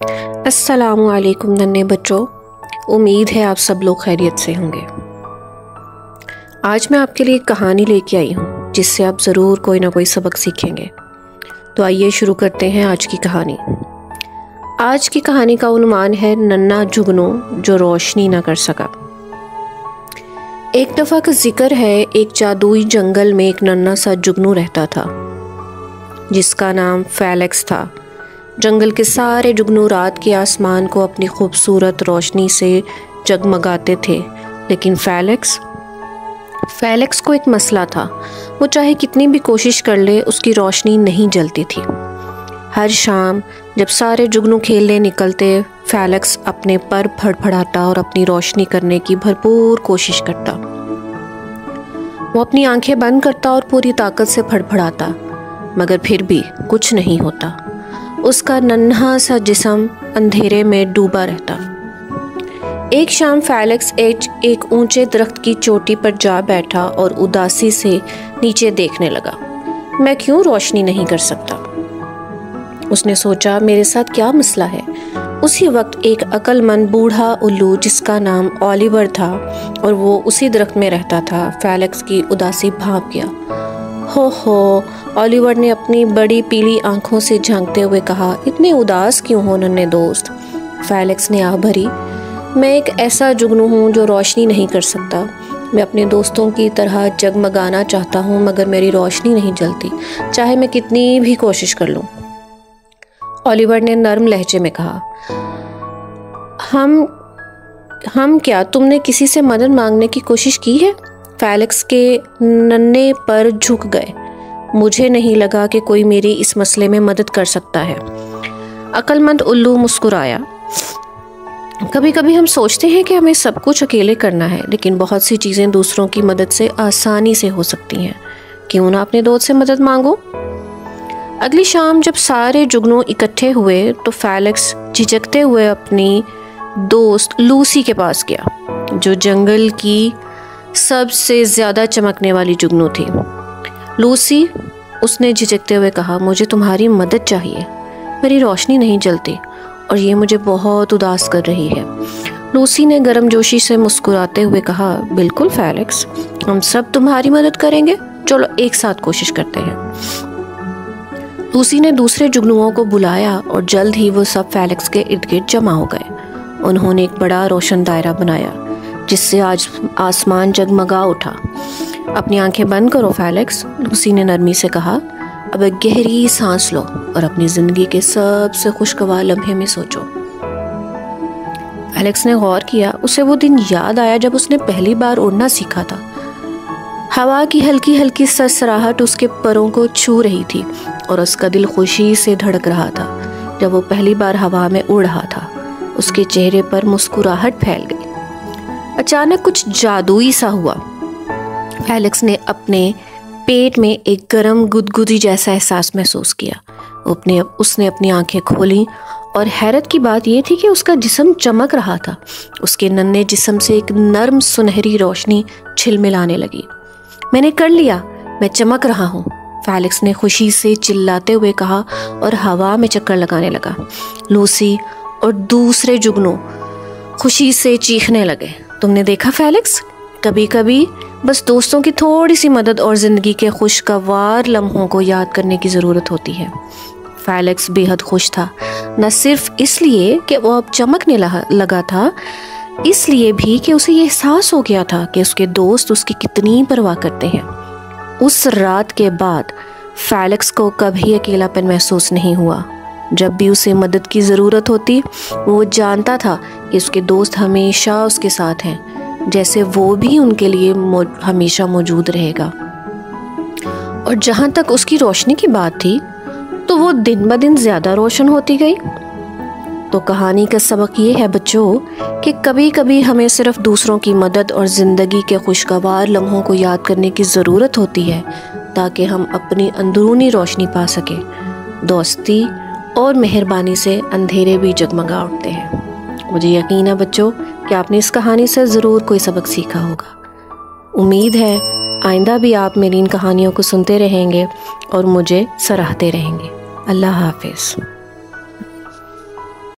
अस्सलामु अलैकुम नन्हे बच्चों, उम्मीद है आप सब लोग खैरियत से होंगे। आज मैं आपके लिए एक कहानी लेके आई हूँ जिससे आप ज़रूर कोई ना कोई सबक सीखेंगे। तो आइए शुरू करते हैं आज की कहानी। आज की कहानी का उन्वान है नन्हा जुगनू जो रोशनी ना कर सका। एक दफ़ा का जिक्र है, एक जादुई जंगल में एक नन्हा सा जुगनू रहता था जिसका नाम फेलिक्स था। जंगल के सारे जुगनू रात के आसमान को अपनी खूबसूरत रोशनी से जगमगाते थे, लेकिन फेलिक्स को एक मसला था। वो चाहे कितनी भी कोशिश कर ले, उसकी रोशनी नहीं जलती थी। हर शाम जब सारे जुगनू खेलने निकलते, फेलिक्स अपने पर फड़फड़ाता और अपनी रोशनी करने की भरपूर कोशिश करता। वो अपनी आंखें बंद करता और पूरी ताकत से फड़फड़ाता, मगर फिर भी कुछ नहीं होता। उसका नन्हा सा जिस्म अंधेरे में डूबा रहता। एक शाम फेलिक्स एक ऊंचे दरख्त की चोटी पर जा बैठा और उदासी से नीचे देखने लगा। मैं क्यों रोशनी नहीं कर सकता? उसने सोचा, मेरे साथ क्या मसला है। उसी वक्त एक अक्लमंद बूढ़ा उल्लू जिसका नाम ओलिवर था और वो उसी दरख्त में रहता था, फेलिक्स की उदासी भांप गया। हो, ओलिवर ने अपनी बड़ी पीली आंखों से झांकते हुए कहा, इतने उदास क्यों हो नन्हे दोस्त? फेलिक्स ने आह भरी, मैं एक ऐसा जुगनू हूँ जो रोशनी नहीं कर सकता। मैं अपने दोस्तों की तरह जगमगाना चाहता हूँ, मगर मेरी रोशनी नहीं जलती, चाहे मैं कितनी भी कोशिश कर लूँ। ओलिवर ने नर्म लहजे में कहा, हम क्या, तुमने किसी से मदद मांगने की कोशिश की है? फेलिक्स के नन्हे पर झुक गए। मुझे नहीं लगा कि कोई मेरी इस मसले में मदद कर सकता है। अक्लमंद उल्लू मुस्कुराया। कभी कभी हम सोचते हैं कि हमें सब कुछ अकेले करना है, लेकिन बहुत सी चीज़ें दूसरों की मदद से आसानी से हो सकती हैं। क्यों ना अपने दोस्त से मदद मांगो। अगली शाम जब सारे जुगनू इकट्ठे हुए तो फेलिक्स झिझकते हुए अपनी दोस्त लूसी के पास गया, जो जंगल की सबसे ज़्यादा चमकने वाली जुगनू थी। लूसी, उसने झिझकते हुए कहा, मुझे तुम्हारी मदद चाहिए। मेरी रोशनी नहीं जलती और ये मुझे बहुत उदास कर रही है। लूसी ने गर्मजोशी से मुस्कुराते हुए कहा, बिल्कुल फेलिक्स, हम सब तुम्हारी मदद करेंगे। चलो एक साथ कोशिश करते हैं। लूसी ने दूसरे जुगनुओं को बुलाया और जल्द ही वो सब फेलिक्स के इर्द गिर्द जमा हो गए। उन्होंने एक बड़ा रोशन दायरा बनाया जिससे आज आसमान जगमगा उठा। अपनी आंखें बंद करो फेलिक्स, लूसी ने नरमी से कहा। अब एक गहरी सांस लो और अपनी जिंदगी के सबसे खुशगवार लम्हे में सोचो। फेलिक्स ने गौर किया। उसे वो दिन याद आया जब उसने पहली बार उड़ना सीखा था। हवा की हल्की हल्की सरसराहट उसके परों को छू रही थी और उसका दिल खुशी से धड़क रहा था। जब वो पहली बार हवा में उड़ रहा था, उसके चेहरे पर मुस्कुराहट फैल गई। अचानक कुछ जादुई सा हुआ। फेलिक्स ने अपने पेट में एक गर्म गुदगुदी जैसा एहसास महसूस किया। उसने अपनी आंखें खोली और हैरत की बात यह थी कि उसका जिस्म चमक रहा था। उसके नन्हे जिस्म से एक नर्म सुनहरी रोशनी छिलमिलाने लगी। मैंने कर लिया, मैं चमक रहा हूँ, फेलिक्स ने खुशी से चिल्लाते हुए कहा और हवा में चक्कर लगाने लगा। लूसी और दूसरे जुगनू खुशी से चीखने लगे। तुमने देखा फेलिक्स, कभी कभी बस दोस्तों की थोड़ी सी मदद और ज़िंदगी के खुशगवार लम्हों को याद करने की ज़रूरत होती है। फेलिक्स बेहद खुश था, न सिर्फ इसलिए कि वो अब चमकने लगा था, इसलिए भी कि उसे ये एहसास हो गया था कि उसके दोस्त उसकी कितनी परवाह करते हैं। उस रात के बाद फेलिक्स को कभी अकेलापन महसूस नहीं हुआ। जब भी उसे मदद की ज़रूरत होती, वो जानता था कि उसके दोस्त हमेशा उसके साथ हैं, जैसे वो भी उनके लिए हमेशा मौजूद रहेगा। और जहाँ तक उसकी रोशनी की बात थी, तो वो दिन ब दिन ज़्यादा रोशन होती गई। तो कहानी का सबक ये है बच्चों कि कभी कभी हमें सिर्फ दूसरों की मदद और ज़िंदगी के खुशगवार लम्हों को याद करने की ज़रूरत होती है, ताकि हम अपनी अंदरूनी रोशनी पा सकें। दोस्ती और मेहरबानी से अंधेरे भी जगमगा उठते हैं। मुझे यकीन है बच्चों कि आपने इस कहानी से ज़रूर कोई सबक सीखा होगा। उम्मीद है आइंदा भी आप मेरी इन कहानियों को सुनते रहेंगे और मुझे सराहते रहेंगे। अल्लाह हाफिज़।